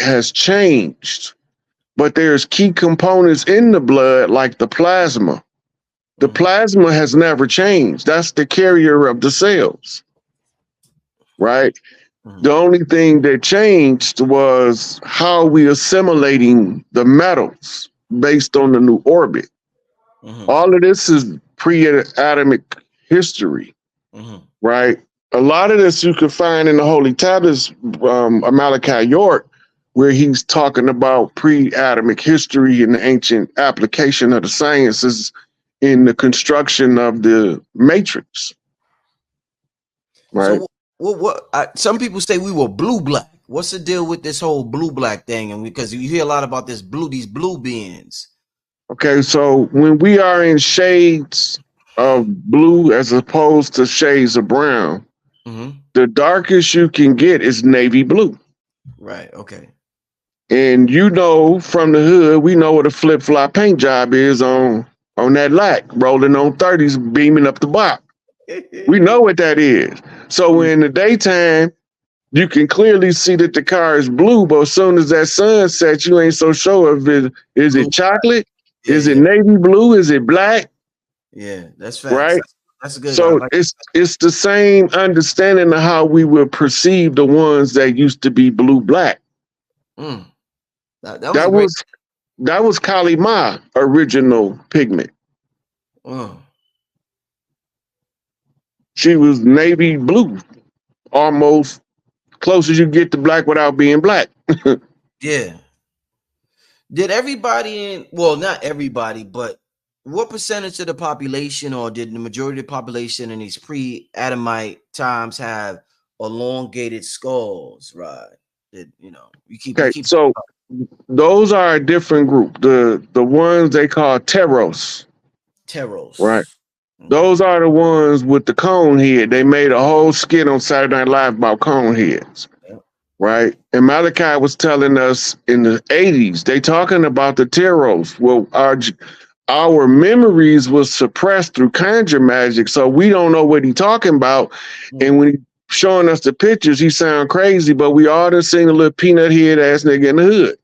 has changed, but there's key components in the blood like the plasma. The plasma has never changed. That's the carrier of the cells, right? The only thing that changed was how we assimilating the metals based on the new orbit. All of this is pre-atomic history, right? A lot of this you can find in the Holy Tablets, Malachi York, where he's talking about pre-atomic history and the ancient application of the sciences in the construction of the matrix, right? So some people say we were blue-black. What's the deal with this whole blue-black thing? And because you hear a lot about these blue beings. Okay, so when we are in shades of blue as opposed to shades of brown, the darkest you can get is navy blue. Right, okay. And you know from the hood, we know what a flip-flop paint job is on that lack, rolling on 30s, beaming up the block. We know what that is. So in the daytime, you can clearly see that the car is blue, but as soon as that sun sets, you ain't so sure if it is it chocolate, is it navy blue, is it black? Yeah, that's facts. Right. That's good. So it's the same understanding of how we would perceive the ones that used to be blue black. That was Kali Ma original pigment. She was navy blue, almost close as you get to black without being black. Yeah. Did everybody well, not everybody, but what percentage of the population, or did the majority of the population in these pre-Adamite times have elongated skulls, right? That, you know, you keep so those are a different group. The ones they call Teros. Right. Those are the ones with the cone head. They made a whole skit on Saturday Night Live about cone heads. Right. And Malachi was telling us in the 80s, they talking about the Teros. Well, our memories was suppressed through conjure magic, so we don't know what he talking about. And when he showing us the pictures, he sound crazy, but we all done seen a little peanut head ass nigga in the hood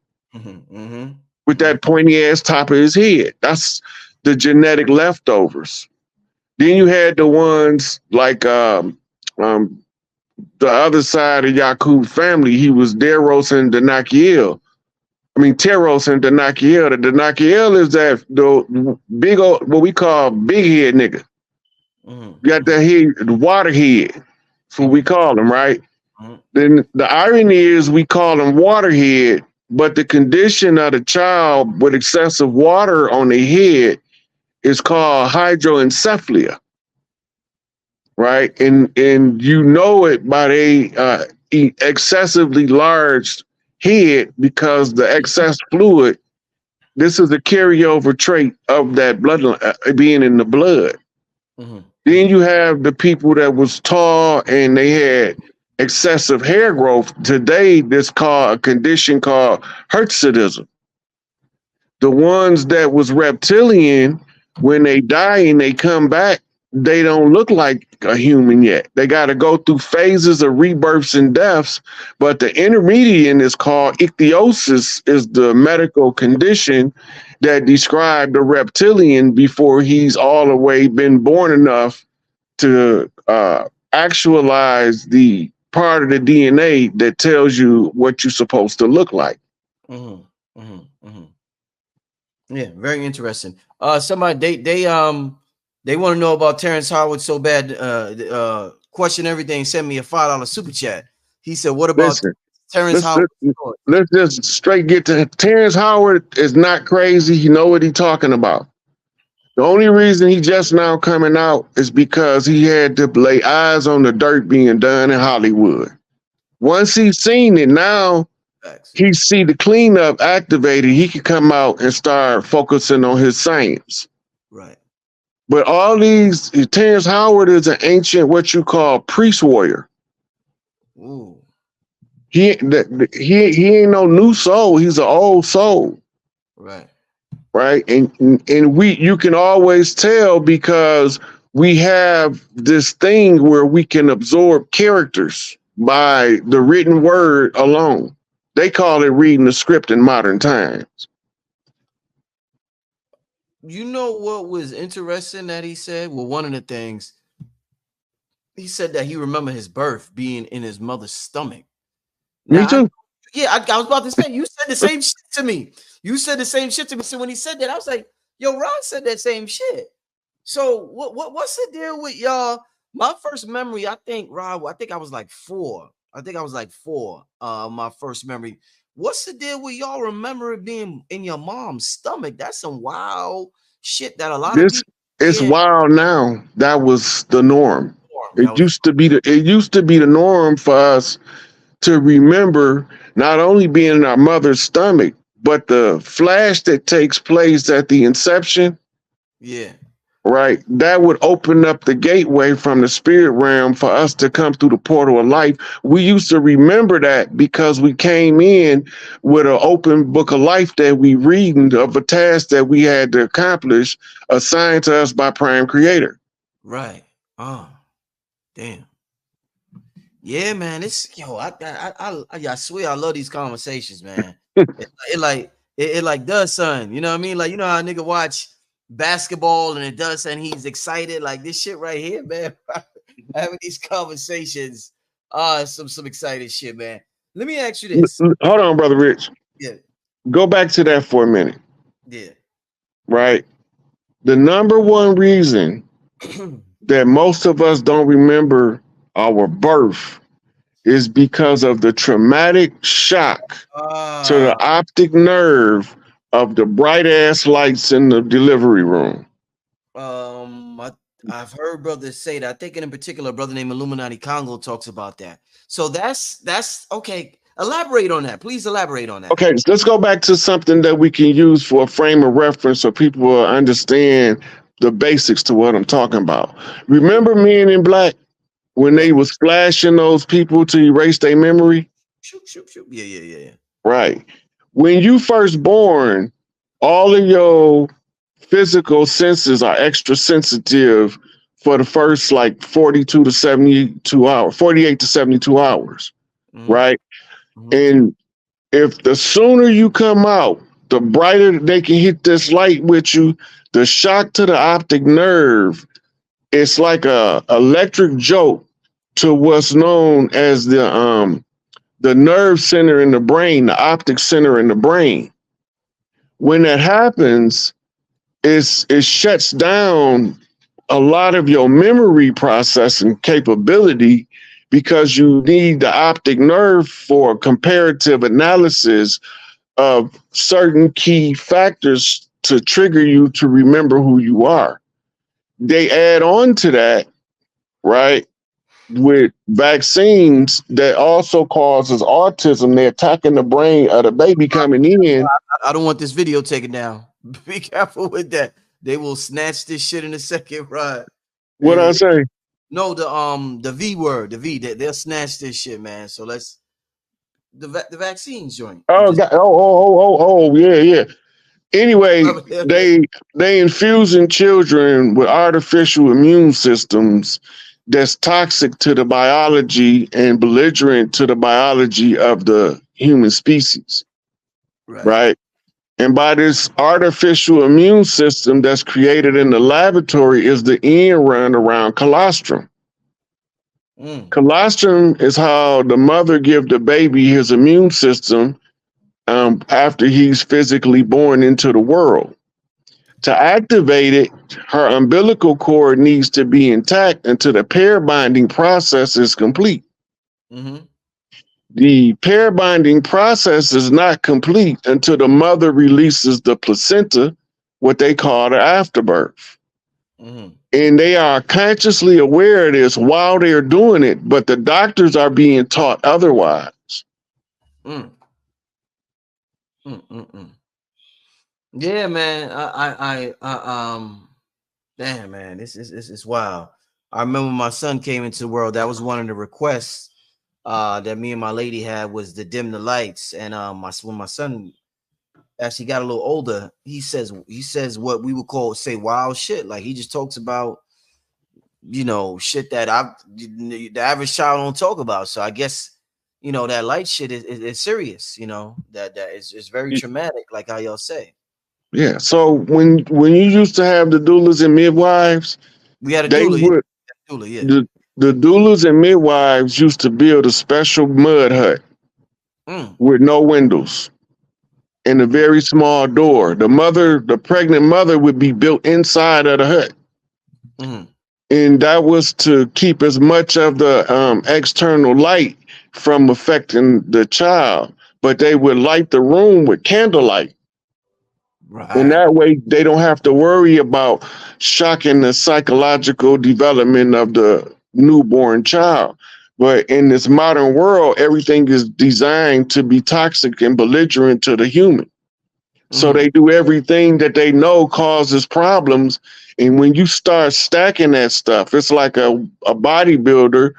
with that pointy ass top of his head. That's the genetic leftovers. Then you had the ones like the other side of Yakub family. He was Deros and Danakiel. I mean, Teros and Danakiel. The Danakiel is that the big old, what we call big head nigga. You got that head, the water head. That's what we call him, right? Then the irony is we call him waterhead, but the condition of the child with excessive water on the head is called hydrocephalia, right? And you know it by the excessively large head because the excess fluid, this is a carryover trait of that blood being in the blood. Then you have the people that was tall and they had excessive hair growth. Today, this called a condition called hirsutism. The ones that was reptilian, when they die and they come back, they don't look like a human yet. They got to go through phases of rebirths and deaths. But the intermediate is called ichthyosis, is the medical condition that described the reptilian before he's all the way been born enough to actualize the part of the DNA that tells you what you're supposed to look like. Yeah, very interesting. Somebody they want to know about Terence Howard so bad. Question everything. Send me a $5 super chat. He said, "What about Terence Howard?" Let's just straight get to Terence Howard. Is not crazy. He know what he's talking about. The only reason he just now coming out is because he had to lay eyes on the dirt being done in Hollywood. Once he's seen it, now he see the cleanup activated. He can come out and start focusing on his science. Right. But all these, Terence Howard is an ancient, what you call priest warrior. Ooh. He ain't no new soul. He's an old soul. Right. Right. And you can always tell because we have this thing where we can absorb characters by the written word alone. They call it reading the script in modern times. You know what was interesting that he said? Well, one of the things he said that he remembered his birth being in his mother's stomach. Me Now, too. I was about to say, you said the same shit to me. You said the same shit to me. So when he said that, I was like, yo, Ron said that same shit. So what's the deal with y'all? My first memory, I think, Rob, I think I was like 4. I think I was like 4. My first memory. What's the deal with y'all remember it being in your mom's stomach? That's some wild shit that a lot of This people it's can't wild now. That was the norm. perform. That It was used to be the norm for us to remember not only being in our mother's stomach, but the flash that takes place at the inception, yeah. right? That would open up the gateway from the spirit realm for us to come through the portal of life. We used to remember that because we came in with an open book of life that we reading of a task that we had to accomplish, assigned to us by Prime Creator. Right. Oh, damn. Yeah, man. It's I swear I love these conversations, man. It like does son. You know what I mean? Like, you know how a nigga watch basketball and it does and he's excited. Like this shit right here, man. Having these conversations. Some excited shit, man. Let me ask you this. Hold on, Brother Rich. Yeah, Go back to that for a minute, yeah. right? The number one reason that most of us don't remember our birth is because of the traumatic shock to the uh optic nerve of the bright ass lights in the delivery room. I've heard brothers say that. I think in particular, a brother named Illuminati Congo talks about that. So that's okay. Elaborate on that. Please elaborate on that. Okay, so let's go back to something that we can use for a frame of reference so people will understand the basics to what I'm talking about. Remember Men in Black when Yeah. they was flashing those people to erase their memory? Shoot, shoot, shoot. Yeah, yeah, yeah. Right. When you first born, all of your physical senses are extra sensitive for the first like 42 to 72 hours, 48 to 72 hours, Mm-hmm. right? Mm-hmm. And if the sooner you come out, the brighter they can hit this light with you, the shock to the optic nerve, it's like a electric jolt to what's known as the nerve center in the brain, the optic center in the brain. When that happens, it shuts down a lot of your memory processing capability because you need the optic nerve for comparative analysis of certain key factors to trigger you to remember who you are. They add on to that, right, with vaccines that also causes autism. They're attacking the brain of the baby coming in. I don't want this video taken down. Be careful with that. They will snatch this shit in a second, right? What I say? No, the V word, the V. They'll snatch this shit, man. So let's the vaccines joint. You Oh, just God. Oh, yeah, yeah. Anyway, they infusing children with artificial immune systems that's toxic to the biology and belligerent to the biology of the human species, right. right? And by this artificial immune system that's created in the laboratory is the end run around colostrum. Colostrum is how the mother gives the baby his immune system after he's physically born into the world. To activate it, her umbilical cord needs to be intact until the pair binding process is complete. Mm-hmm. The pair binding process is not complete until the mother releases the placenta, what they call the afterbirth. Mm-hmm. And they are consciously aware of this while they're doing it, but the doctors are being taught otherwise. Yeah, man. Damn, man, this is wild. I remember my son came into the world. That was one of the requests that me and my lady had was to dim the lights. And when my son actually got a little older, he says what we would say wild shit. Like he just talks about, you know, shit that the average child don't talk about. So I guess you know, that light shit is serious. You know, that is very traumatic, like how y'all say. Yeah. So when you used to have the doulas and midwives, We had a they doula, yeah. would Doula, yeah. the doulas and midwives used to build a special mud hut Mm, with no windows and a very small door. The pregnant mother would be built inside of the hut. mm, And that was to keep as much of the external light from affecting the child. But they would light the room with candlelight. And right. that way they don't have to worry about shocking the psychological development of the newborn child. But in this modern world, everything is designed to be toxic and belligerent to the human. So Mm, they do everything that they know causes problems. And when you start stacking that stuff, it's like a bodybuilder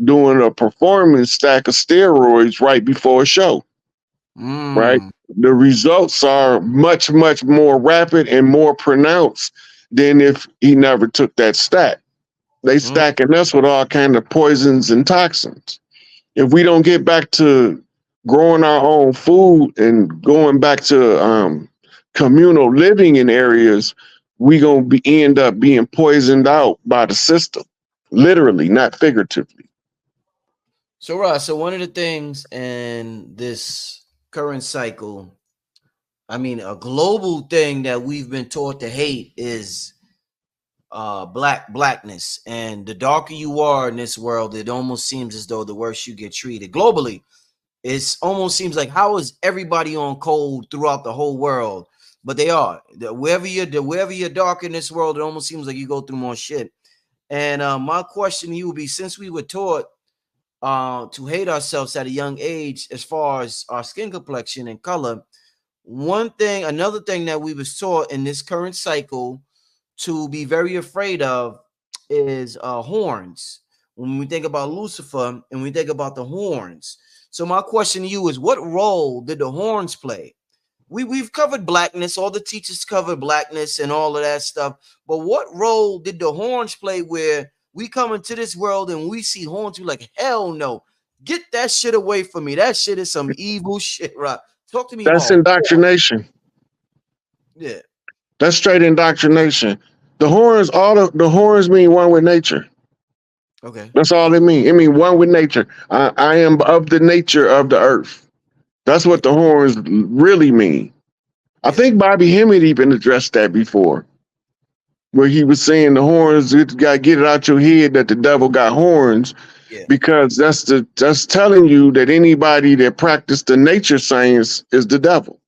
doing a performance stack of steroids right before a show, right? mm, The results are much, much more rapid and more pronounced than if he never took that stack. They mm. stacking us with all kind of poisons and toxins. If we don't get back to growing our own food and going back to communal living in areas, we gonna end up being poisoned out by the system, literally, not figuratively. So, Ross, so one of the things in this current cycle, I mean, a global thing that we've been taught to hate is blackness. And the darker you are in this world, it almost seems as though the worse you get treated. Globally, it almost seems like, how is everybody on cold throughout the whole world? But they are. Wherever you're dark in this world, it almost seems like you go through more shit. And my question to you would be, since we were taught to hate ourselves at a young age as far as our skin complexion and color, another thing that we was taught in this current cycle to be very afraid of is horns. When we think about Lucifer and we think about the horns. So my question to you is, what role did the horns play? We've covered blackness, all the teachers covered blackness and all of that stuff. But what role did the horns play where we come into this world and we see horns? We're like, hell no, get that shit away from me. That shit is some evil shit, right? Talk to me That's about horns. indoctrination. Yeah. That's straight indoctrination. The horns mean one with nature. Okay. That's all it means. It means one with nature. I am of the nature of the earth. That's Yeah. what the horns really mean. I Yeah. think Bobby Hemmett even addressed that before, where he was saying the horns, you got to get it out your head that the devil got horns, Yeah. because that's telling you that anybody that practiced the nature science is the devil.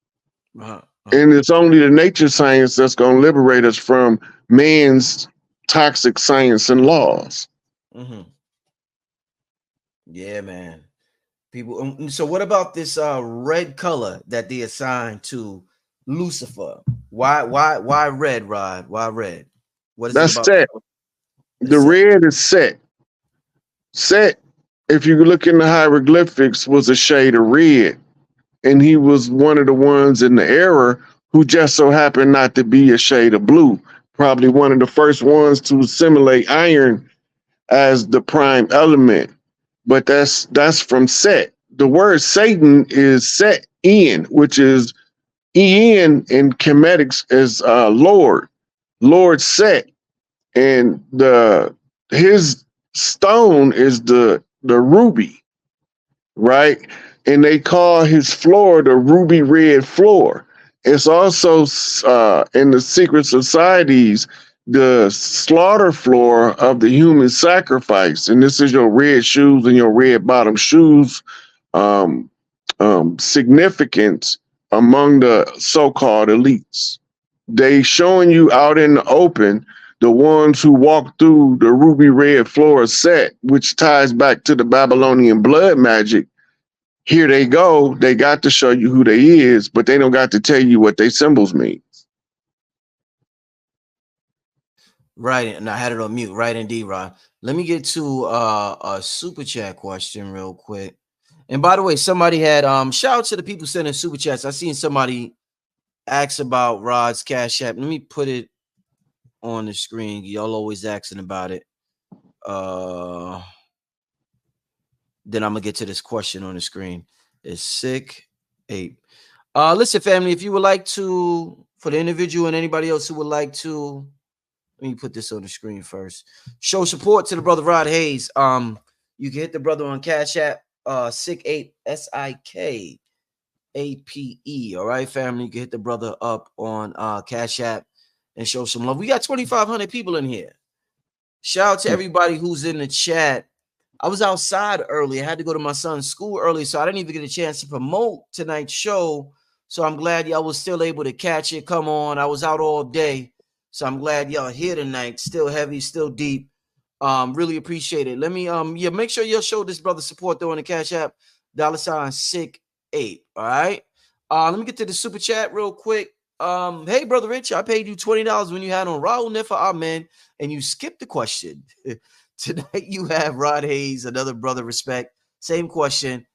Uh-huh. Uh-huh. And it's only the nature science that's going to liberate us from man's toxic science and laws. Mm-hmm. Yeah, man. People. So what about this red color that they assigned to Lucifer? Why red, Rod? Why red? What is it That's about? set. It's The set. red is set. Set, if you look in the hieroglyphics, was a shade of red. And he was one of the ones in the era who just so happened not to be a shade of blue. Probably one of the first ones to assimilate iron as the prime element. But that's from Set. The word Satan is Set in, which is in Chemetics is Lord. Lord Set. And his stone is the ruby, right? And they call his floor the ruby red floor. It's also in the secret societies the slaughter floor of the human sacrifice, and this is your red shoes and your red bottom shoes um, significance among the so-called elites. They showing you out in the open the ones who walk through the ruby red floor set, which ties back to the Babylonian blood magic. Here they go. They got to show you who they is, but they don't got to tell you what they symbols mean. Right, and I had it on mute. Right, indeed, Rod. Let me get to a super chat question real quick. And by the way, somebody had shout out to the people sending super chats. I seen somebody ask about Rod's Cash App. Let me put it on the screen. Y'all always asking about it. then I'm gonna get to this question on the screen. Is SikApe. Listen, family, if you would like to, for the individual and anybody else who would like to, let me put this on the screen first. Show support to the brother Rod Hayes. You can hit the brother on Cash App, SikApe, SikApe. All right, family. You can hit the brother up on Cash App and show some love. We got 2,500 people in here. Shout out to everybody who's in the chat. I was outside early. I had to go to my son's school early, so I didn't even get a chance to promote tonight's show. So I'm glad y'all was still able to catch it. Come on. I was out all day. So I'm glad y'all here tonight. Still heavy, still deep. Really appreciate it. Let me yeah, make sure you'll show this brother support though in the Cash App. $ SikApe. All right. Let me get to the super chat real quick. Hey, brother Rich, I paid you $20 when you had on Raul Nefa Amen, and you skipped the question. Tonight you have Rod Hayes, another brother respect. Same question.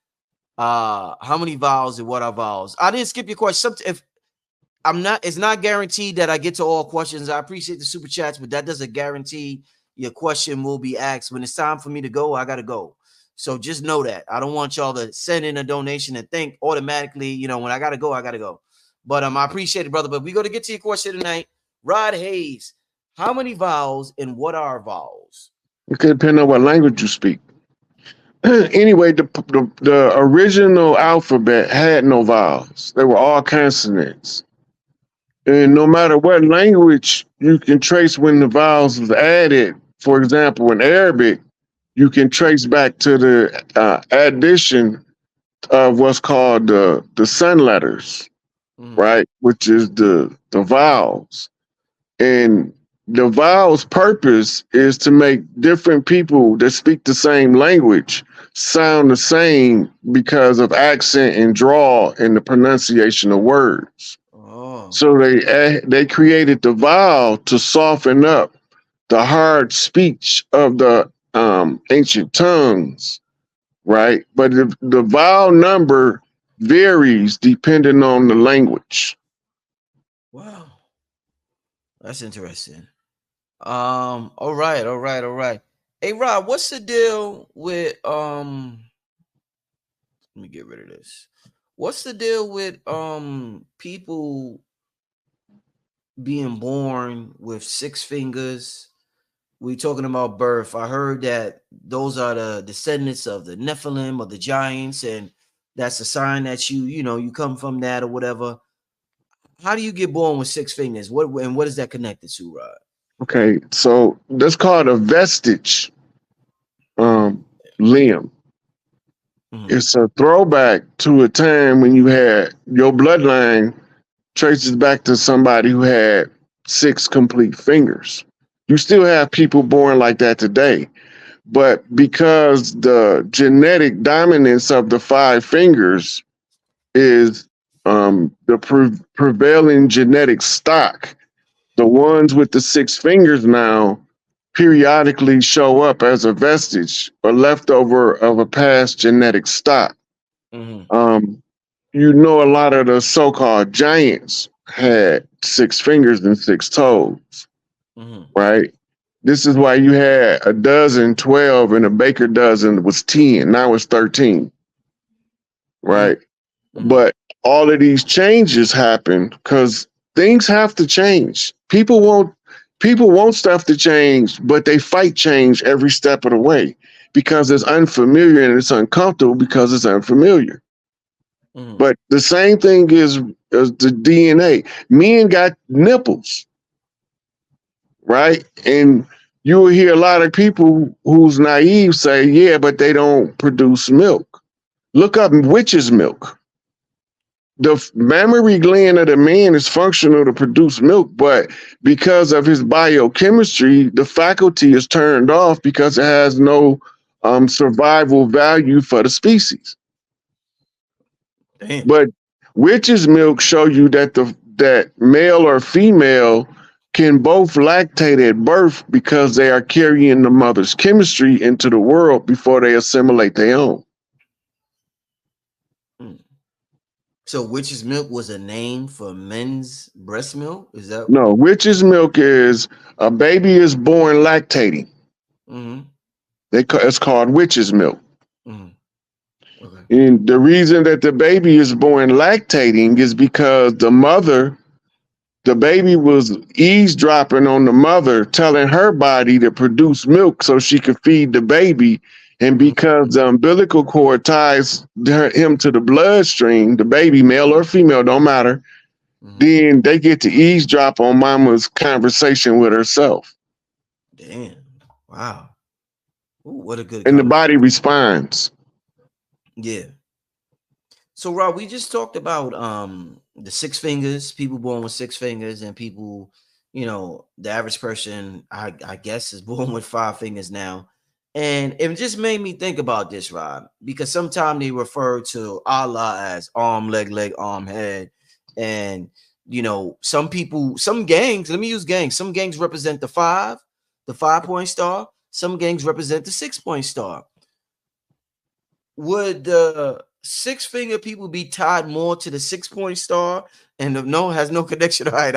How many vowels and what are vowels? I didn't skip your question. If I'm not, it's not guaranteed that I get to all questions. I appreciate the super chats, but that doesn't guarantee your question will be asked. When it's time for me to go, I gotta go. So just know that. I don't want y'all to send in a donation and think automatically, you know, when I gotta go, I gotta go. But I appreciate it, brother. But we go to get to your question tonight. Rod Hayes, how many vowels and what are vowels? It could depend on what language you speak. Anyway, the original alphabet had no vowels. They were all consonants. And no matter what language, you can trace when the vowels was added. For example, in Arabic, you can trace back to the addition of what's called the sun letters, right? Which is the vowels. And the vowels' purpose is to make different people that speak the same language sound the same because of accent and drawl in the pronunciation of words. So they created the vowel to soften up the hard speech of the ancient tongues, right? But the vowel number varies depending on the language. Wow, that's interesting. All right. Hey, Rob, what's the deal with let me get rid of this. What's the deal with people being born with 6 fingers? We talking about birth. I heard that those are the descendants of the Nephilim or the giants, and that's a sign that you know you come from that or whatever. How do you get born with 6 fingers? What is that connected to, Rod? Okay, so that's called a vestige limb. It's a throwback to a time when you had your bloodline traces back to somebody who had 6 complete fingers. You still have people born like that today, but because the genetic dominance of the 5 fingers is the prevailing genetic stock, the ones with the 6 fingers now periodically show up as a vestige or leftover of a past genetic stock. You know, a lot of the so-called giants had 6 fingers and 6 toes, right? This is why you had a dozen, 12, and a baker dozen was 10. Now it's 13, right? But all of these changes happen because things have to change. People want stuff to change, but they fight change every step of the way because it's unfamiliar and it's uncomfortable because it's unfamiliar. But the same thing is the DNA. Men got nipples, right? And you will hear a lot of people who's naive say, yeah, but they don't produce milk. Look up witch's milk. The mammary gland of the man is functional to produce milk, but because of his biochemistry, the faculty is turned off because it has no survival value for the species. Damn. But witch's milk show you that that male or female can both lactate at birth because they are carrying the mother's chemistry into the world before they assimilate their own. So witch's milk was a name for men's breast milk? Is that no? Witch's milk is a baby is born lactating. It's called witch's milk. Okay. And the reason that the baby is born lactating is because the baby was eavesdropping on the mother, telling her body to produce milk so she could feed the baby. And because the umbilical cord ties him to the bloodstream, the baby, male or female, don't matter, then they get to eavesdrop on mama's conversation with herself. Damn. Wow. Ooh, what a good And the conversation. body responds. Yeah. So Rob, we just talked about the 6 fingers, people born with 6 fingers, and people, the average person, I guess, is born with 5 fingers now. And it just made me think about this, Rob, because sometimes they refer to Allah as arm, leg, arm, head. And some people, some gangs, let me use gangs. Some gangs represent the 5-point star, some gangs represent the 6-point star. Would the 6-finger people be tied more to the 6-point star? And no, has no connection. All right,